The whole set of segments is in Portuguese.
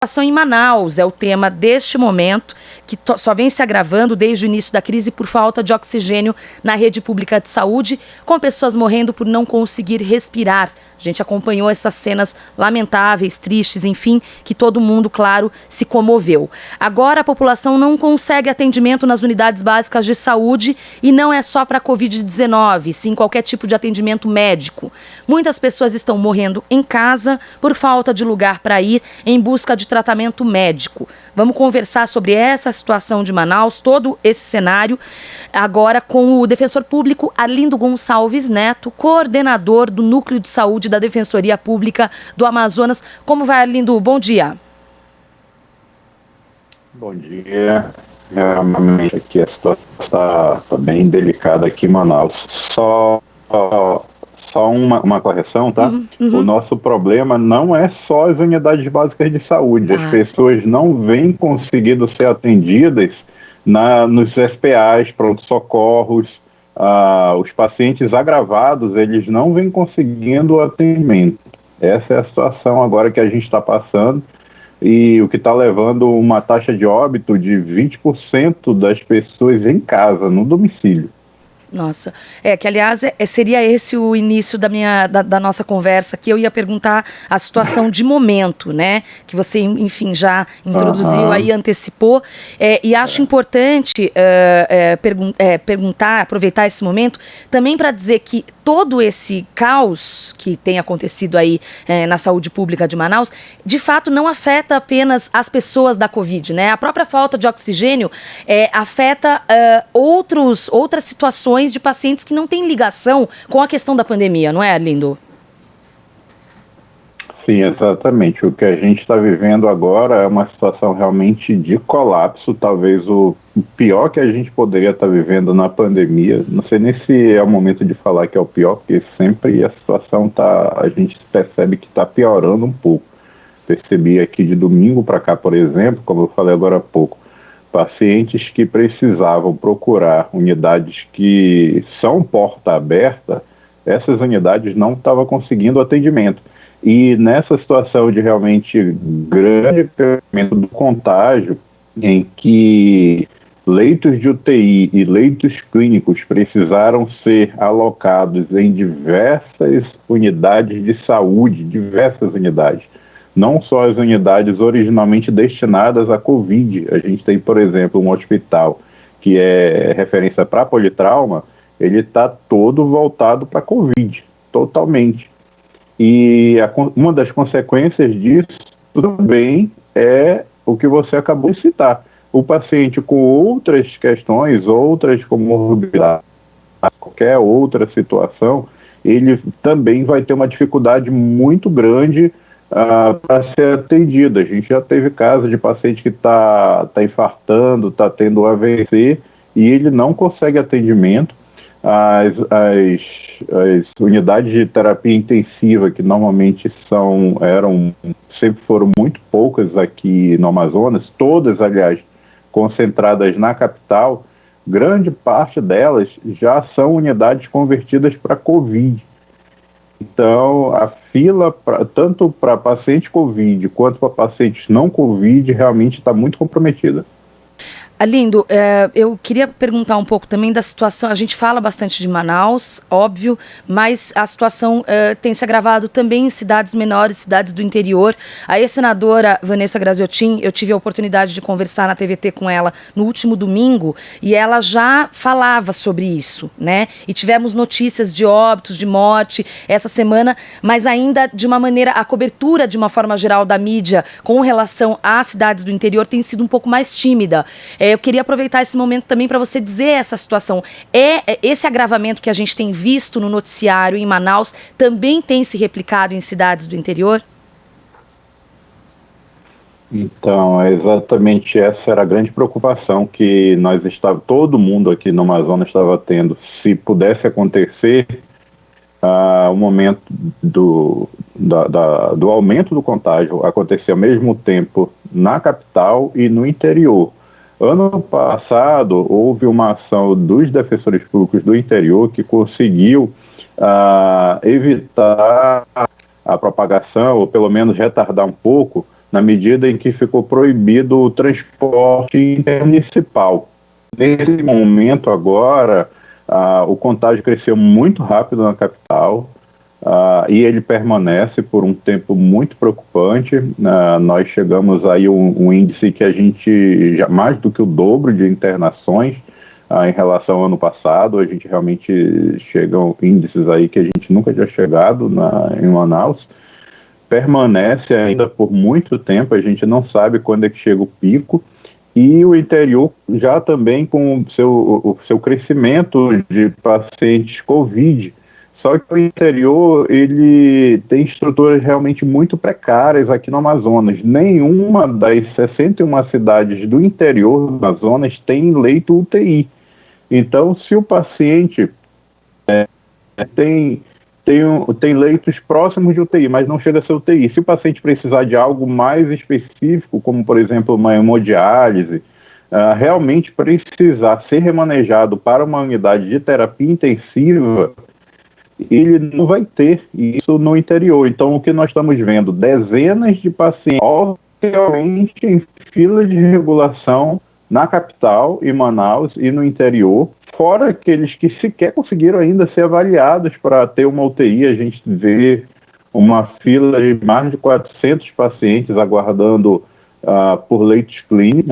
A situação em Manaus é o tema deste momento, que só vem se agravando desde o início da crise por falta de oxigênio na rede pública de saúde, com pessoas morrendo por não conseguir respirar. A gente acompanhou essas cenas lamentáveis, tristes, enfim, que todo mundo, claro, se comoveu. Agora a população não consegue atendimento nas unidades básicas de saúde e não é só para a Covid-19, sim qualquer tipo de atendimento médico. Muitas pessoas estão morrendo em casa por falta de lugar para ir em busca de tratamento médico. Vamos conversar sobre essa situação de Manaus, todo esse cenário, agora com o defensor público Arlindo Gonçalves Neto, coordenador do Núcleo de Saúde da Defensoria Pública do Amazonas. Como vai, Arlindo? Bom dia. Bom dia. Realmente aqui a situação está bem delicada aqui em Manaus. Só uma correção, tá? O nosso problema não é só as unidades básicas de saúde. As pessoas não vêm conseguindo ser atendidas nos SPAs, pronto-socorros. Os pacientes agravados, eles não vêm conseguindo o atendimento. Essa é a situação agora que a gente está passando, e o que está levando uma taxa de óbito de 20% das pessoas em casa, no domicílio. Nossa, que aliás seria esse o início da nossa conversa, que eu ia perguntar a situação de momento, né, que você, enfim, já introduziu aí, antecipou, e acho importante perguntar, aproveitar esse momento, também para dizer que todo esse caos que tem acontecido aí na saúde pública de Manaus, de fato não afeta apenas as pessoas da Covid, né, a própria falta de oxigênio afeta outras situações de pacientes que não têm ligação com a questão da pandemia, não é, Arlindo? Sim, exatamente. O que a gente está vivendo agora é uma situação realmente de colapso, talvez o pior que a gente poderia estar vivendo na pandemia. Não sei nem se é o momento de falar que é o pior, porque sempre a situação a gente percebe que está piorando um pouco. Percebi aqui de domingo para cá, por exemplo, como eu falei agora há pouco, pacientes que precisavam procurar unidades que são porta aberta, essas unidades não estavam conseguindo atendimento. E nessa situação de realmente grande crescimento do contágio, em que leitos de UTI e leitos clínicos precisaram ser alocados em diversas unidades de saúde, diversas unidades. Não só as unidades originalmente destinadas à Covid. A gente tem, por exemplo, um hospital que é referência para politrauma, ele está todo voltado para a Covid, totalmente. E uma das consequências disso também é o que você acabou de citar. O paciente com outras questões, outras comorbidades, qualquer outra situação, ele também vai ter uma dificuldade muito grande para ser atendida. A gente já teve casos de paciente que está infartando, está tendo AVC, e ele não consegue atendimento. As unidades de terapia intensiva, que normalmente sempre foram muito poucas aqui no Amazonas, todas, aliás, concentradas na capital, grande parte delas já são unidades convertidas para Covid. Então, a fila, tanto para paciente Covid quanto para pacientes não Covid, realmente está muito comprometida. Arlindo, eu queria perguntar um pouco também da situação. A gente fala bastante de Manaus, óbvio, mas a situação tem se agravado também em cidades menores, cidades do interior. A ex-senadora Vanessa Graziotin, eu tive a oportunidade de conversar na TVT com ela no último domingo, e ela já falava sobre isso, né? E tivemos notícias de óbitos, de morte essa semana, mas ainda de uma maneira, a cobertura de uma forma geral da mídia com relação às cidades do interior tem sido um pouco mais tímida. Eu queria aproveitar esse momento também para você dizer essa situação. Esse agravamento que a gente tem visto no noticiário em Manaus também tem se replicado em cidades do interior? Então, exatamente essa era a grande preocupação que todo mundo aqui no Amazonas estava tendo. Se pudesse acontecer o momento do aumento do contágio acontecer ao mesmo tempo na capital e no interior. Ano passado, houve uma ação dos defensores públicos do interior que conseguiu evitar a propagação, ou pelo menos retardar um pouco, na medida em que ficou proibido o transporte intermunicipal. Nesse momento agora, o contágio cresceu muito rápido na capital, e ele permanece por um tempo muito preocupante. Nós chegamos aí a um índice que a gente, já mais do que o dobro de internações em relação ao ano passado. A gente realmente chega a índices aí que a gente nunca tinha chegado em Manaus. Permanece ainda por muito tempo, a gente não sabe quando é que chega o pico, e o interior já também com o seu crescimento de pacientes Covid. Só que o interior, ele tem estruturas realmente muito precárias aqui no Amazonas. Nenhuma das 61 cidades do interior do Amazonas tem leito UTI. Então, se o paciente tem leitos próximos de UTI, mas não chega a ser UTI. Se o paciente precisar de algo mais específico, como, por exemplo, uma hemodiálise, realmente precisar ser remanejado para uma unidade de terapia intensiva, ele não vai ter isso no interior. Então, o que nós estamos vendo? Dezenas de pacientes, obviamente, em fila de regulação na capital, em Manaus e no interior, fora aqueles que sequer conseguiram ainda ser avaliados para ter uma UTI. A gente vê uma fila de mais de 400 pacientes aguardando por leitos clínicos,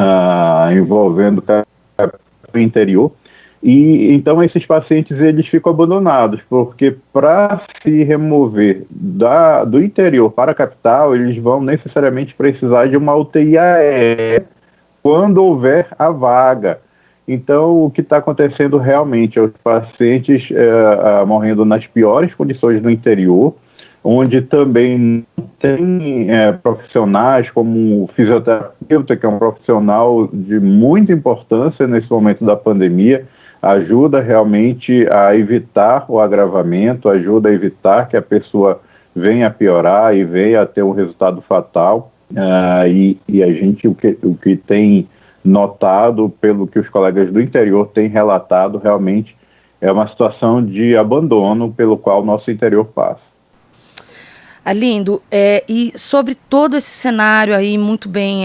envolvendo o interior. E então esses pacientes eles ficam abandonados, porque para se remover do interior para a capital, eles vão necessariamente precisar de uma UTI aérea quando houver a vaga. Então, o que está acontecendo realmente é os pacientes morrendo nas piores condições no interior, onde também tem profissionais como o fisioterapeuta, que é um profissional de muita importância nesse momento da pandemia, ajuda realmente a evitar o agravamento, ajuda a evitar que a pessoa venha a piorar e venha a ter um resultado fatal. E a gente, o que tem notado, pelo que os colegas do interior têm relatado, realmente é uma situação de abandono pelo qual o nosso interior passa. Arlindo, e sobre todo esse cenário aí muito bem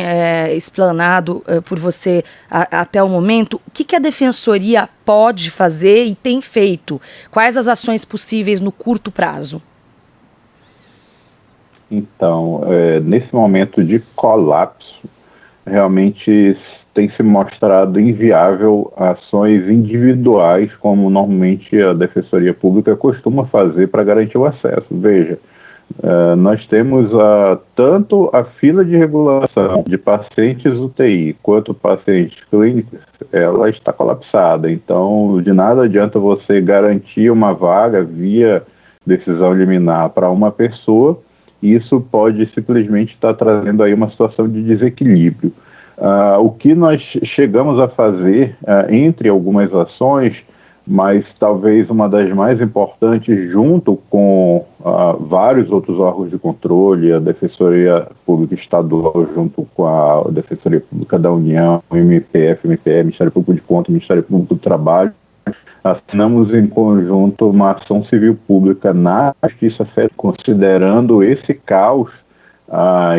explanado por você até o momento, o que a Defensoria pode fazer e tem feito? Quais as ações possíveis no curto prazo? Então, nesse momento de colapso, realmente tem se mostrado inviável ações individuais, como normalmente a Defensoria Pública costuma fazer para garantir o acesso. Veja, nós temos tanto a fila de regulação de pacientes UTI quanto pacientes clínicos, ela está colapsada. Então, de nada adianta você garantir uma vaga via decisão liminar para uma pessoa. Isso pode simplesmente estar trazendo aí uma situação de desequilíbrio. O que nós chegamos a fazer, entre algumas ações, mas talvez uma das mais importantes, junto com vários outros órgãos de controle, a Defensoria Pública Estadual, junto com a Defensoria Pública da União, o MPF, Ministério Público de Contas, Ministério Público do Trabalho, assinamos em conjunto uma ação civil pública na Justiça Federal, considerando esse caos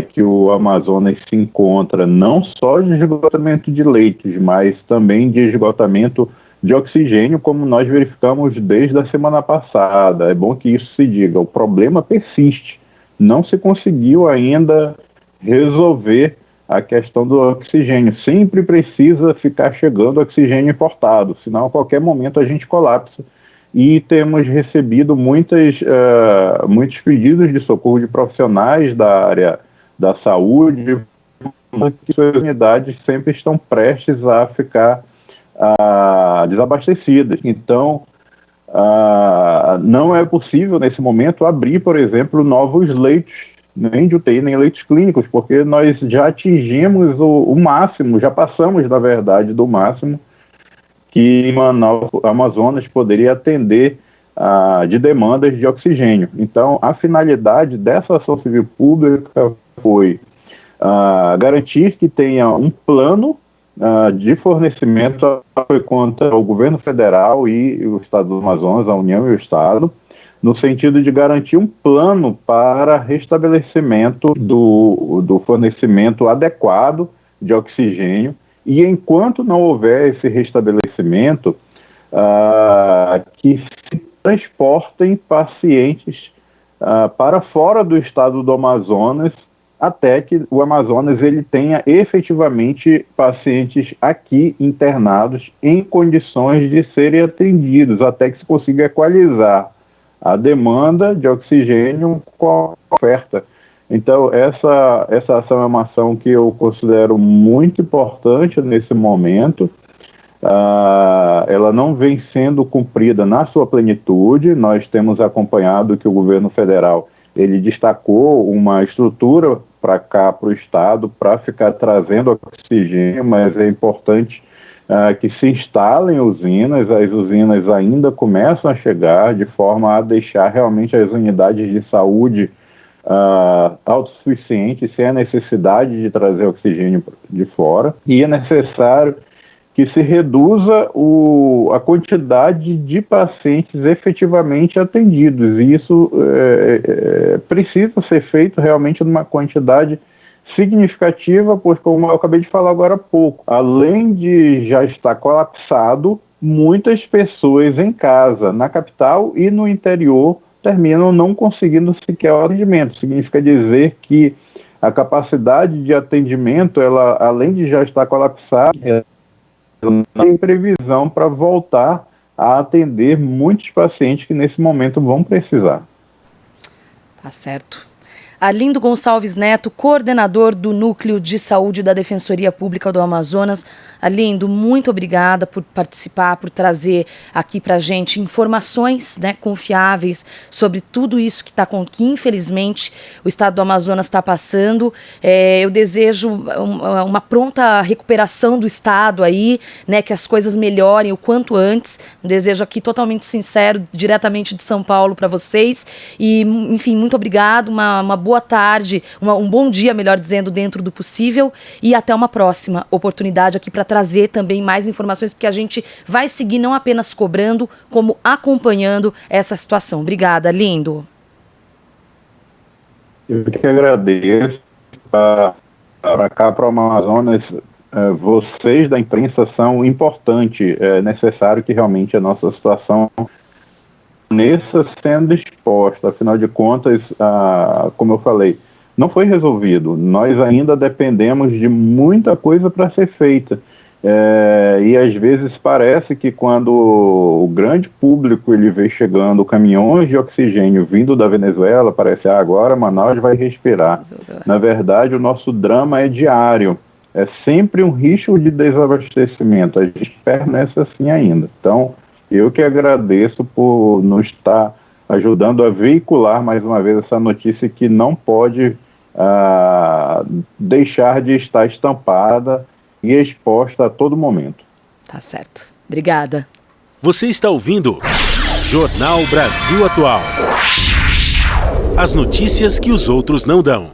que o Amazonas se encontra, não só de esgotamento de leitos, mas também de esgotamento de oxigênio, como nós verificamos desde a semana passada. É bom que isso se diga, o problema persiste, não se conseguiu ainda resolver a questão do oxigênio. Sempre precisa ficar chegando oxigênio importado, senão a qualquer momento a gente colapsa. E temos recebido muitos pedidos de socorro de profissionais da área da saúde, que suas unidades sempre estão prestes a ficar desabastecidas. Então, não é possível, nesse momento, abrir, por exemplo, novos leitos, nem de UTI, nem leitos clínicos, porque nós já atingimos o máximo, já passamos, na verdade, do máximo que Manaus, Amazonas poderia atender de demandas de oxigênio. Então, a finalidade dessa ação civil pública foi garantir que tenha um plano de fornecimento contra o governo federal e o Estado do Amazonas, a União e o Estado, no sentido de garantir um plano para restabelecimento do fornecimento adequado de oxigênio, e enquanto não houver esse restabelecimento, que se transportem pacientes para fora do estado do Amazonas, até que o Amazonas ele tenha efetivamente pacientes aqui internados em condições de serem atendidos, até que se consiga equalizar a demanda de oxigênio com a oferta. Então, essa ação é uma ação que eu considero muito importante nesse momento. Ela não vem sendo cumprida na sua plenitude. Nós temos acompanhado que o governo federal ele destacou uma estrutura para cá, para o estado, para ficar trazendo oxigênio, mas é importante que se instalem usinas. As usinas ainda começam a chegar de forma a deixar realmente as unidades de saúde autossuficientes, sem a necessidade de trazer oxigênio de fora, e é necessário que se reduza a quantidade de pacientes efetivamente atendidos, e isso precisa ser feito realmente numa quantidade significativa, pois, como eu acabei de falar agora há pouco, além de já estar colapsado, muitas pessoas em casa, na capital e no interior, terminam não conseguindo sequer o atendimento. Significa dizer que a capacidade de atendimento, ela, além de já estar colapsada, não tem previsão para voltar a atender muitos pacientes que nesse momento vão precisar. Tá certo. Arlindo Gonçalves Neto, coordenador do Núcleo de Saúde da Defensoria Pública do Amazonas. Arlindo, muito obrigada por participar, por trazer aqui para a gente informações, né, confiáveis sobre tudo isso que infelizmente o estado do Amazonas está passando. Eu desejo uma pronta recuperação do estado aí, né, que as coisas melhorem o quanto antes. Um desejo aqui totalmente sincero, diretamente de São Paulo para vocês. E, enfim, muito obrigado, uma boa tarde, um bom dia, melhor dizendo, dentro do possível, e até uma próxima oportunidade aqui para trazer também mais informações, porque a gente vai seguir não apenas cobrando, como acompanhando essa situação. Obrigada, Lindo. Eu que agradeço. Para cá, para o Amazonas, vocês da imprensa são importantes. É necessário que realmente a nossa situação sendo exposta, afinal de contas, como eu falei, não foi resolvido. Nós ainda dependemos de muita coisa para ser feita. E às vezes parece que quando o grande público ele vê chegando caminhões de oxigênio vindo da Venezuela, parece agora Manaus vai respirar. Na verdade, o nosso drama é diário. É sempre um risco de desabastecimento. A gente permanece assim ainda. Então, eu que agradeço por nos estar ajudando a veicular mais uma vez essa notícia que não pode deixar de estar estampada e exposta a todo momento. Tá certo. Obrigada. Você está ouvindo Jornal Brasil Atual. As notícias que os outros não dão.